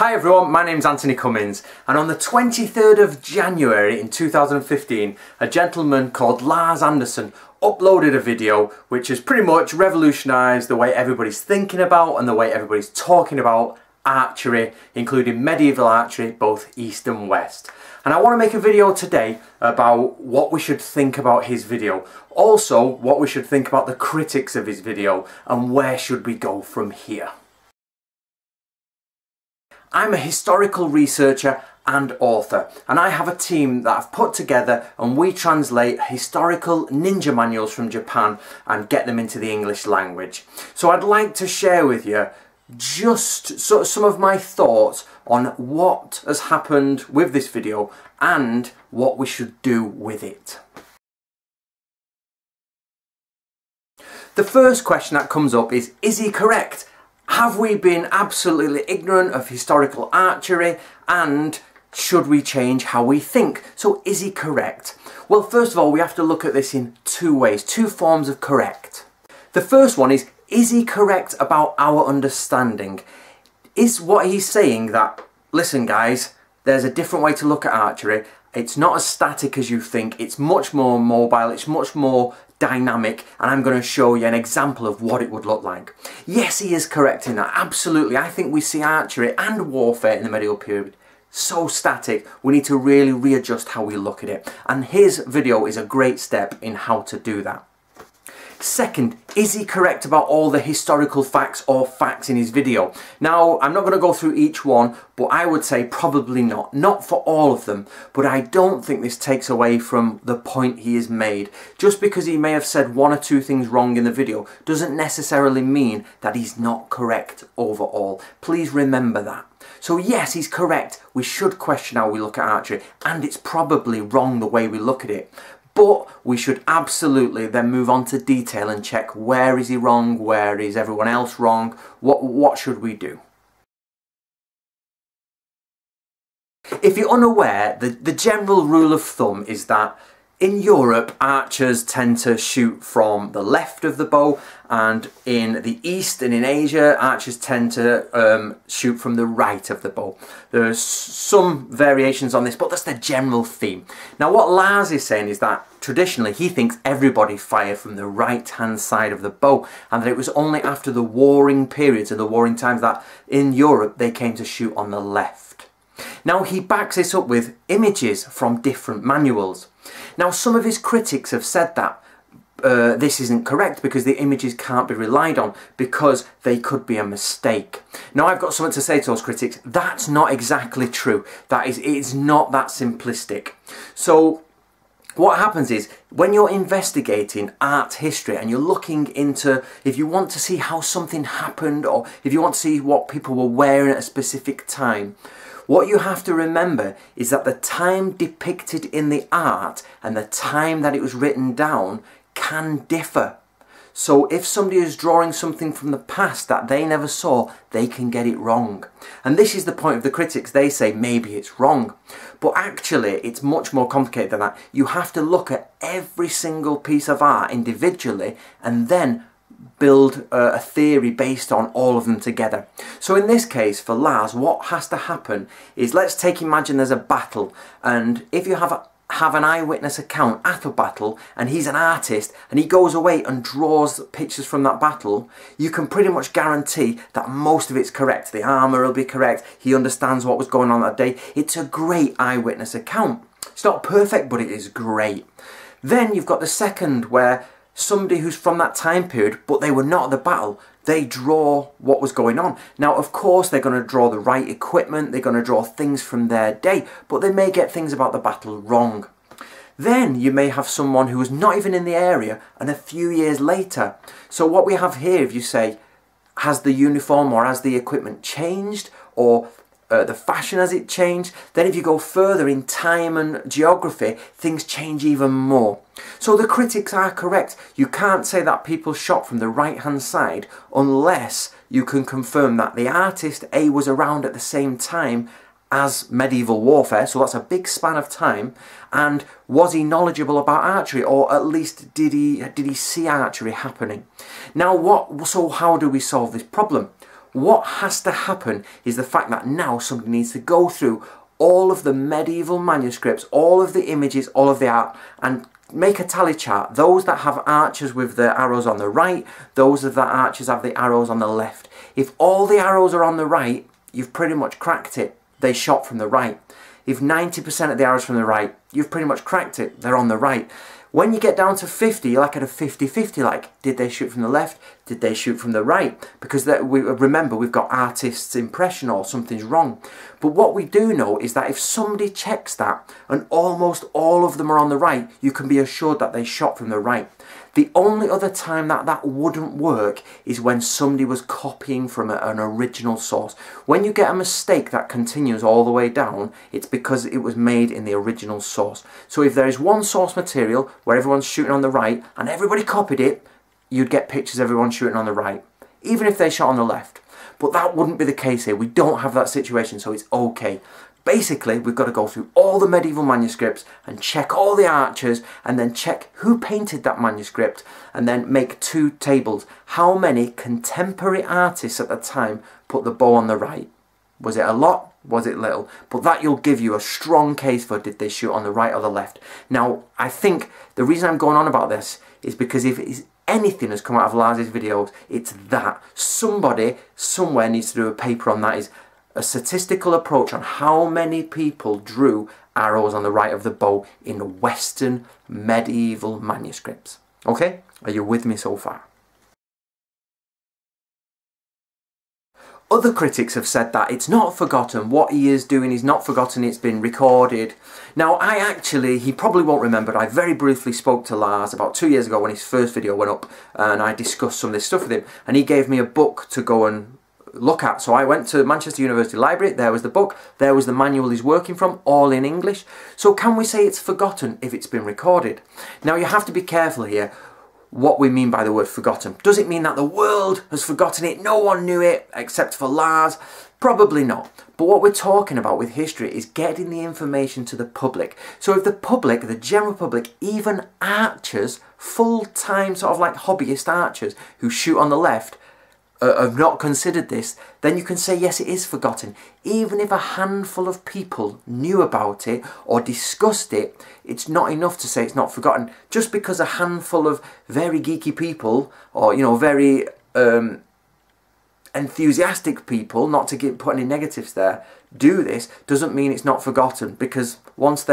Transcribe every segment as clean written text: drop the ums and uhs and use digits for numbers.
Hi everyone, my name's Antony Cummins, and on the 23rd of January in 2015 a gentleman called Lars Anderson uploaded a video which has pretty much revolutionised the way everybody's thinking about and the way everybody's talking about archery, including medieval archery, both east and west. And I want to make a video today about what we should think about his video, also what we should think about the critics of his video, and where should we go from here. I'm a historical researcher and author, and I have a team that I've put together, and we translate historical ninja manuals from Japan and get them into the English language. So I'd like to share with you just sort of some of my thoughts on what has happened with this video and what we should do with it. The first question that comes up is he correct? Have we been absolutely ignorant of historical archery, and should we change how we think? So is he correct? Well, first of all, we have to look at this in two ways, two forms of correct. The first one is he correct about our understanding? Is what he's saying that, listen guys, there's a different way to look at archery, it's not as static as you think, it's much more mobile, it's much more dynamic, and I'm going to show you an example of what it would look like. Yes, he is correct in that, absolutely. I think we see archery and warfare in the medieval period so static, we need to really readjust how we look at it, and his video is a great step in how to do that. Second, is he correct about all the historical facts or facts in his video? Now, I'm not going to go through each one, but I would say probably not. Not for all of them, but I don't think this takes away from the point he has made. Just because he may have said one or two things wrong in the video doesn't necessarily mean that he's not correct overall. Please remember that. So yes, he's correct. We should question how we look at archery, and it's probably wrong the way we look at it. But we should absolutely then move on to detail and check where is he wrong, where is everyone else wrong, what should we do? If you're unaware, the general rule of thumb is that in Europe, archers tend to shoot from the left of the bow, and in the East and in Asia, archers tend to shoot from the right of the bow. There's some variations on this, but that's the general theme. Now, what Lars is saying is that traditionally he thinks everybody fired from the right-hand side of the bow, and that it was only after the warring periods and the warring times that in Europe they came to shoot on the left. Now, he backs this up with images from different manuals. Now, some of his critics have said that this isn't correct because the images can't be relied on because they could be a mistake. Now, I've got something to say to those critics. That's not exactly true. It's not that simplistic. So what happens is, when you're investigating art history and you're looking into, if you want to see how something happened, or if you want to see what people were wearing at a specific time, what you have to remember is that the time depicted in the art and the time that it was written down can differ. So if somebody is drawing something from the past that they never saw, they can get it wrong. And this is the point of the critics. They say maybe it's wrong. But actually, it's much more complicated than that. You have to look at every single piece of art individually and then build a theory based on all of them together. So in this case, for Lars, what has to happen is, let's imagine there's a battle, and if you have an eyewitness account at a battle, and he's an artist, and he goes away and draws pictures from that battle, you can pretty much guarantee that most of it's correct. The armour will be correct, he understands what was going on that day. It's a great eyewitness account. It's not perfect, but it is great. Then you've got the second, where somebody who's from that time period, but they were not at the battle, they draw what was going on. Now, of course, they're going to draw the right equipment, they're going to draw things from their day, but they may get things about the battle wrong. Then you may have someone who was not even in the area, and a few years later. So what we have here, if you say, has the uniform or has the equipment changed, or the fashion, has it changed? Then if you go further in time and geography, things change even more. So the critics are correct. You can't say that people shot from the right hand side unless you can confirm that the artist A was around at the same time as medieval warfare, so that's a big span of time, and was he knowledgeable about archery, or at least did he see archery happening? Now so how do we solve this problem? What has to happen is the fact that now somebody needs to go through all of the medieval manuscripts, all of the images, all of the art, and make a tally chart. Those that have archers with the arrows on the right, those of the archers have the arrows on the left. If all the arrows are on the right, you've pretty much cracked it. They shot from the right. If 90% of the arrows from the right, you've pretty much cracked it. They're on the right. When you get down to 50, you're like at a 50-50, like, did they shoot from the left? Did they shoot from the right? Because remember, we've got artist's impression or something's wrong. But what we do know is that if somebody checks that and almost all of them are on the right, you can be assured that they shot from the right. The only other time that that wouldn't work is when somebody was copying from an original source. When you get a mistake that continues all the way down, it's because it was made in the original source. So if there is one source material where everyone's shooting on the right and everybody copied it, you'd get pictures of everyone shooting on the right, even if they shot on the left. But that wouldn't be the case here. We don't have that situation, so it's okay. Basically, we've got to go through all the medieval manuscripts and check all the archers and then check who painted that manuscript and then make two tables. How many contemporary artists at the time put the bow on the right? Was it a lot? Was it little? But that will give you a strong case for did they shoot on the right or the left. Now, I think the reason I'm going on about this is because if it's anything has come out of Lars's videos, it's that. Somebody, somewhere needs to do a paper on that. Is a statistical approach on how many people drew arrows on the right of the bow in Western medieval manuscripts. Okay? Are you with me so far? Other critics have said that it's not forgotten. What he is doing is not forgotten, it's been recorded. Now, he probably won't remember, but I very briefly spoke to Lars about 2 years ago when his first video went up, and I discussed some of this stuff with him, and he gave me a book to go and look at. So I went to Manchester University Library, there was the book, there was the manual he's working from, all in English. So can we say it's forgotten if it's been recorded? Now, you have to be careful here what we mean by the word forgotten. Does it mean that the world has forgotten it? No one knew it except for Lars? Probably not. But what we're talking about with history is getting the information to the public. So if the public, the general public, even archers, full-time sort of like hobbyist archers who shoot on the left, have not considered this, then you can say yes, it is forgotten. Even if a handful of people knew about it or discussed it, it's not enough to say it's not forgotten. Just because a handful of very geeky people, or very enthusiastic people, not to put any negatives there, do this, doesn't mean it's not forgotten. Because once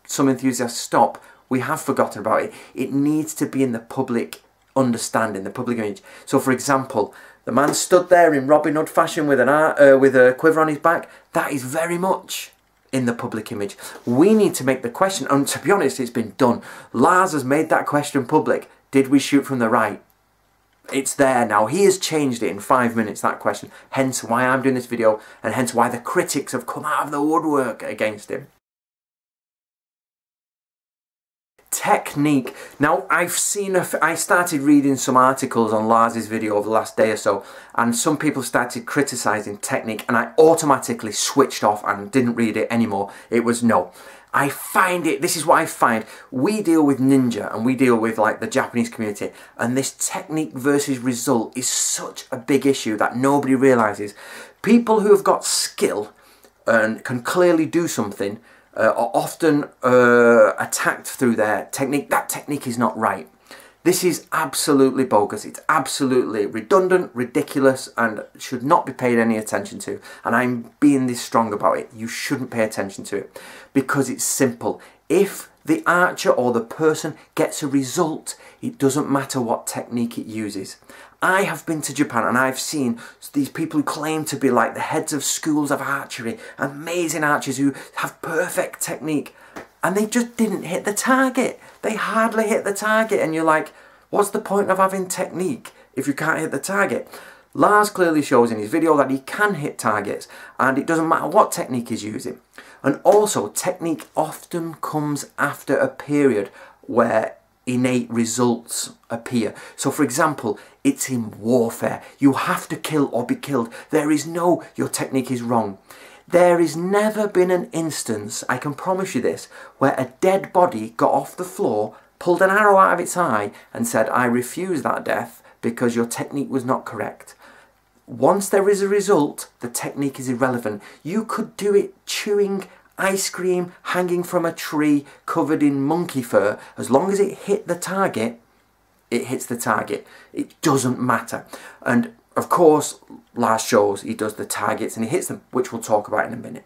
some enthusiasts stop, we have forgotten about it. It needs to be in the public understanding, the public image. So for example, the man stood there in Robin Hood fashion with a quiver on his back. That is very much in the public image. We need to make the question, and to be honest, it's been done. Lars has made that question public. Did we shoot from the right? It's there now. He has changed it in 5 minutes, that question. Hence why I'm doing this video, and hence why the critics have come out of the woodwork against him. Technique. Now, I started reading some articles on Lars's video over the last day or so, and some people started criticising technique, and I automatically switched off and didn't read it anymore. It was no. This is what I find. We deal with ninja, and we deal with like the Japanese community, and this technique versus result is such a big issue that nobody realises. People who have got skill and can clearly do something are often attacked through their technique. That technique is not right. This is absolutely bogus. It's absolutely redundant, ridiculous, and should not be paid any attention to. And I'm being this strong about it. You shouldn't pay attention to it because it's simple. If the archer or the person gets a result, it doesn't matter what technique it uses. I have been to Japan and I've seen these people who claim to be like the heads of schools of archery, amazing archers who have perfect technique, and they just didn't hit the target. They hardly hit the target, and you're like, what's the point of having technique if you can't hit the target? Lars clearly shows in his video that he can hit targets, and it doesn't matter what technique he's using. And also, technique often comes after a period where innate results appear. So for example, it's in warfare. You have to kill or be killed. There is no, your technique is wrong. There has never been an instance, I can promise you this, where a dead body got off the floor, pulled an arrow out of its eye and said, I refuse that death because your technique was not correct. once there is a result, the technique is irrelevant. You could do it chewing ice cream, hanging from a tree, covered in monkey fur. As long as it hit the target, it hits the target. It doesn't matter. And of course, Lars shows he does the targets and he hits them, which we'll talk about in a minute.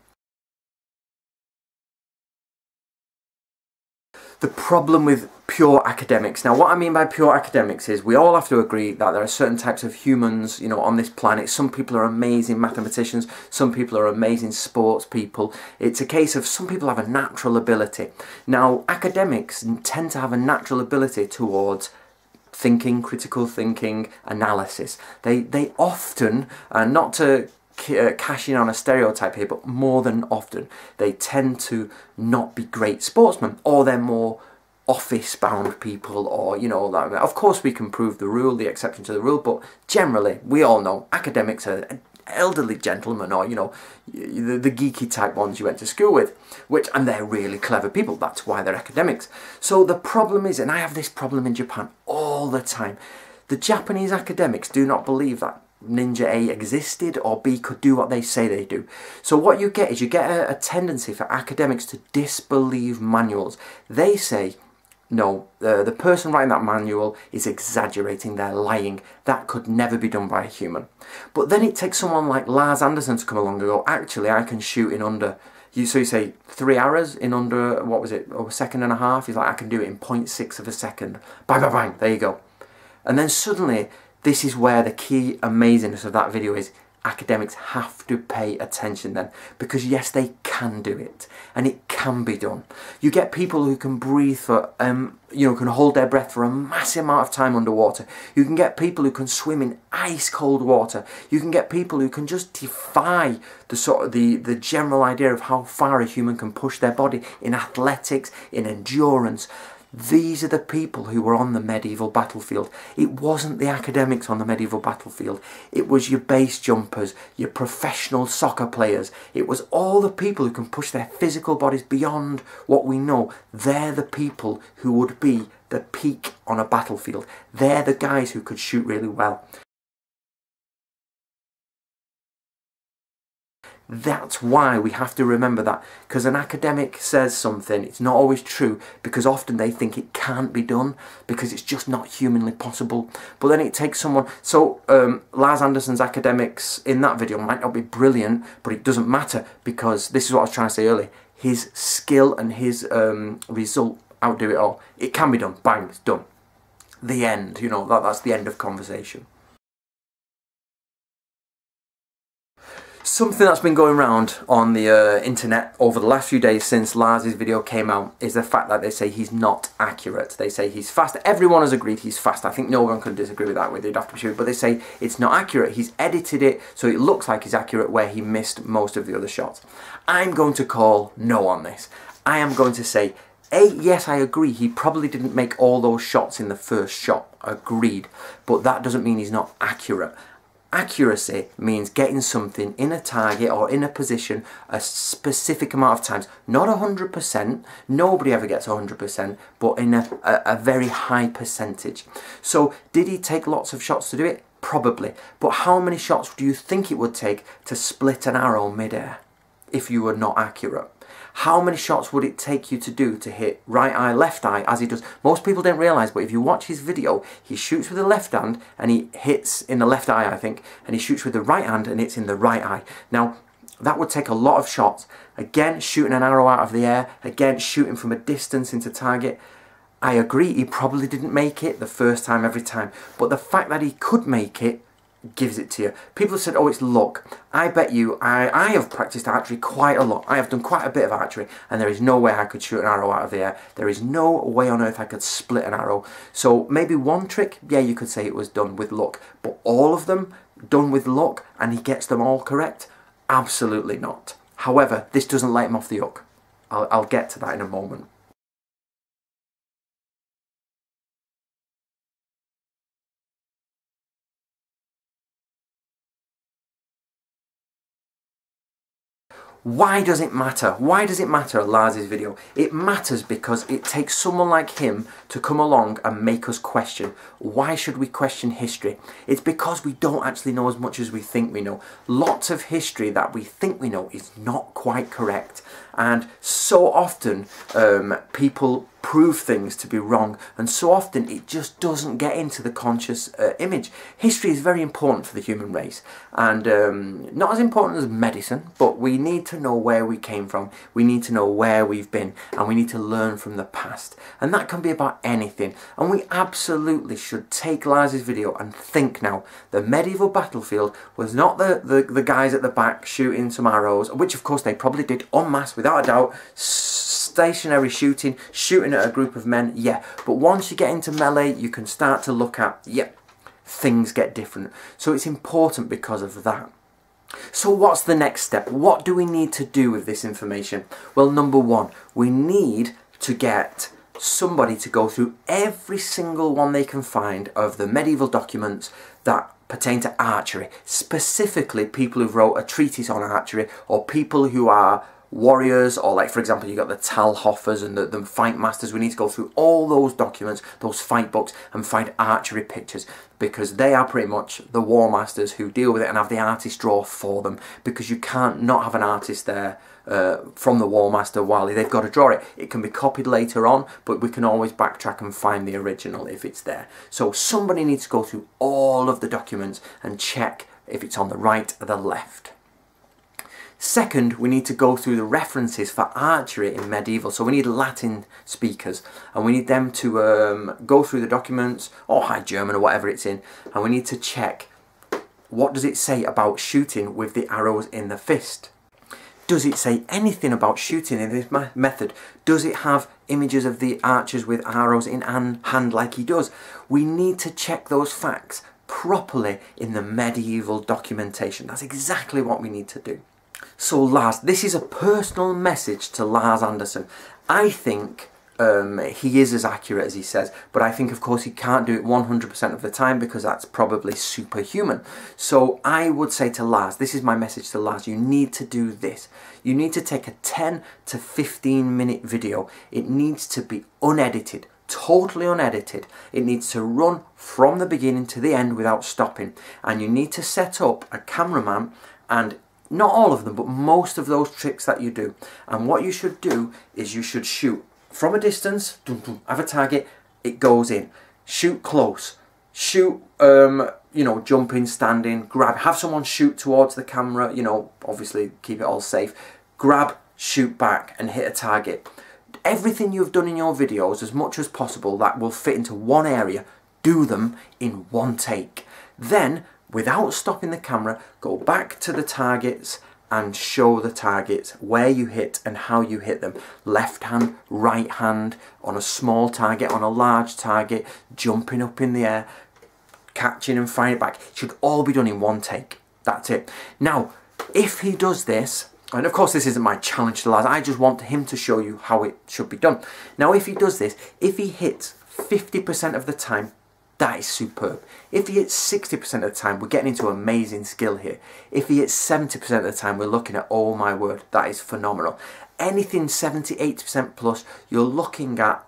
The problem with pure academics. Now, what I mean by pure academics is we all have to agree that there are certain types of humans, you know, on this planet. Some people are amazing mathematicians, some people are amazing sports people. It's a case of some people have a natural ability. Now, academics tend to have a natural ability towards thinking, critical thinking, analysis. They often, and not to cash in on a stereotype here, but more than often they tend to not be great sportsmen, or they're more office bound people, or you know, of course we can prove the rule, the exception to the rule, but generally we all know academics are elderly gentlemen, or you know, the geeky type ones you went to school with, and they're really clever people. That's why they're academics. So the problem is, and I have this problem in Japan all the time, the Japanese academics do not believe that Ninja A existed or B could do what they say they do. So what you get is you get a tendency for academics to disbelieve manuals. They say, no, the person writing that manual is exaggerating, they're lying. That could never be done by a human. But then it takes someone like Lars Anderson to come along and go, actually I can shoot in under, so you say 3 arrows in under, what was it, a second and a half? He's like, I can do it in 0.6 of a second. Bang, bang, bang, there you go. And then suddenly, this is where the key amazingness of that video is. Academics have to pay attention then, because yes, they can do it and it can be done. You get people who can breathe for you know, can hold their breath for a massive amount of time underwater. You can get people who can swim in ice cold water. You can get people who can just defy the sort of the general idea of how far a human can push their body in athletics, in endurance. These are the people who were on the medieval battlefield. It wasn't the academics on the medieval battlefield. It was your base jumpers, your professional soccer players. It was all the people who can push their physical bodies beyond what we know. They're the people who would be the peak on a battlefield. They're the guys who could shoot really well. That's why we have to remember that, because an academic says something, it's not always true, because often they think it can't be done, because it's just not humanly possible. But then it takes someone, so Lars Anderson's academics in that video might not be brilliant, but it doesn't matter, because this is what I was trying to say earlier, his skill and his result outdo it all. It can be done, bang, it's done. The end, you know, that's the end of conversation. Something that's been going around on the internet over the last few days since Lars's video came out is the fact that they say he's not accurate. They say he's fast. Everyone has agreed he's fast. I think no one can disagree with that, they'd have to be sure. But they say it's not accurate. He's edited it so it looks like he's accurate where he missed most of the other shots. I'm going to call no on this. I am going to say, yes, I agree, he probably didn't make all those shots in the first shot. Agreed. But that doesn't mean he's not accurate. Accuracy means getting something in a target or in a position a specific amount of times. Not 100%, nobody ever gets 100%, but in a very high percentage. So did he take lots of shots to do it? Probably. But how many shots do you think it would take to split an arrow mid-air if you were not accurate? How many shots would it take you to do to hit right eye, left eye, as he does? Most people don't realise, but if you watch his video, he shoots with the left hand and he hits in the left eye, I think, and he shoots with the right hand and it's in the right eye. Now, that would take a lot of shots. Again, shooting an arrow out of the air, again, shooting from a distance into target. I agree, he probably didn't make it the first time every time, but the fact that he could make it gives it to you. People have said, oh, it's luck. I bet you, I have practiced archery quite a lot. I have done quite a bit of archery, and there is no way I could shoot an arrow out of the air. There is no way on earth I could split an arrow. So maybe one trick, yeah, you could say it was done with luck, but all of them done with luck and he gets them all correct? Absolutely not. However, this doesn't let him off the hook. I'll get to that in a moment. Why does it matter? Why does it matter, Lars's video? It matters because it takes someone like him to come along and make us question. Why should we question history? It's because we don't actually know as much as we think we know. Lots of history that we think we know is not quite correct. And so often people prove things to be wrong, and so often it just doesn't get into the conscious image. History is very important for the human race, and not as important as medicine, but we need to know where we came from, we need to know where we've been, and we need to learn from the past. And that can be about anything, and we absolutely should take Lars's video and think now. The medieval battlefield was not the guys at the back shooting some arrows, which of course they probably did en masse without a doubt, stationary shooting at a group of men, yeah. But once you get into melee, you can start to look at, yeah, things get different. So it's important because of that. So what's the next step? What do we need to do with this information? Well, number one, we need to get somebody to go through every single one they can find of the medieval documents that pertain to archery. Specifically, people who've wrote a treatise on archery, or people who are warriors, or like for example you got the Talhoffers and the fight masters. We need to go through all those documents, those fight books, and find archery pictures, because they are pretty much the war masters who deal with it and have the artist draw for them, because you can't not have an artist there from the war master while they've got to draw it. It can be copied later on, but we can always backtrack and find the original if it's there. So somebody needs to go through all of the documents and check if it's on the right or the left. Second, we need to go through the references for archery in medieval. So we need Latin speakers, and we need them to go through the documents, or High German or whatever it's in, and we need to check what does it say about shooting with the arrows in the fist. Does it say anything about shooting in this method? Does it have images of the archers with arrows in hand like he does? We need to check those facts properly in the medieval documentation. That's exactly what we need to do. So Lars, this is a personal message to Lars Anderson. I think he is as accurate as he says, but I think of course he can't do it 100% of the time, because that's probably superhuman. So I would say to Lars, this is my message to Lars, you need to do this. You need to take a 10 to 15 minute video. It needs to be unedited, totally unedited. It needs to run from the beginning to the end without stopping. And you need to set up a cameraman, and not all of them, but most of those tricks that you do. And what you should do is you should shoot from a distance, have a target, it goes in. Shoot close. Shoot, you know, jumping, standing, grab. Have someone shoot towards the camera, you know, obviously keep it all safe. Grab, shoot back, and hit a target. Everything you've done in your videos, as much as possible, that will fit into one area, do them in one take. Then, without stopping the camera, go back to the targets and show the targets, where you hit and how you hit them. Left hand, right hand, on a small target, on a large target, jumping up in the air, catching and firing it back. It should all be done in one take. That's it. Now, if he does this, and of course this isn't my challenge to Lars, I just want him to show you how it should be done. Now, if he does this, if he hits 50% of the time, that is superb. If he hits 60% of the time, we're getting into amazing skill here. If he hits 70% of the time, we're looking at, oh my word, that is phenomenal. Anything 70, 80% plus, you're looking at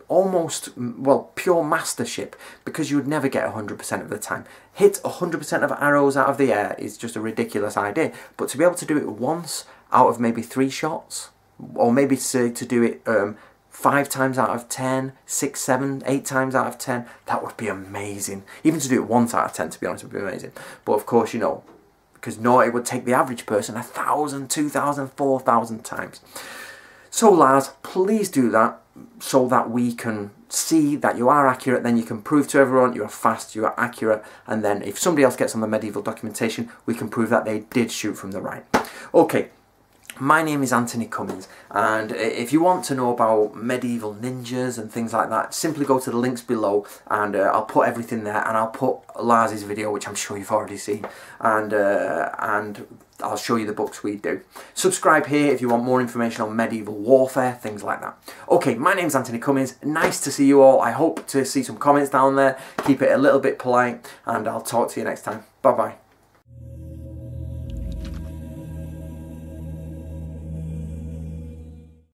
almost, well, pure mastership, because you would never get 100% of the time. Hit 100% of arrows out of the air is just a ridiculous idea. But to be able to do it once out of maybe 3 shots, or maybe to do it 5 times out of 10, 6, 7, 8 times out of 10, that would be amazing. Even to do it once out of 10, to be honest, would be amazing. But of course, you know, because no, it would take the average person 1,000, 2,000, 4,000 times. So Lars, please do that, so that we can see that you are accurate. Then you can prove to everyone you are fast, you are accurate, and then if somebody else gets on the medieval documentation, we can prove that they did shoot from the right. Okay. My name is Antony Cummins, and if you want to know about medieval ninjas and things like that, simply go to the links below, and I'll put everything there, and I'll put Lars's video, which I'm sure you've already seen, and I'll show you the books we do. Subscribe here if you want more information on medieval warfare, things like that. Okay, my name's Antony Cummins. Nice to see you all. I hope to see some comments down there. Keep it a little bit polite, and I'll talk to you next time. Bye-bye.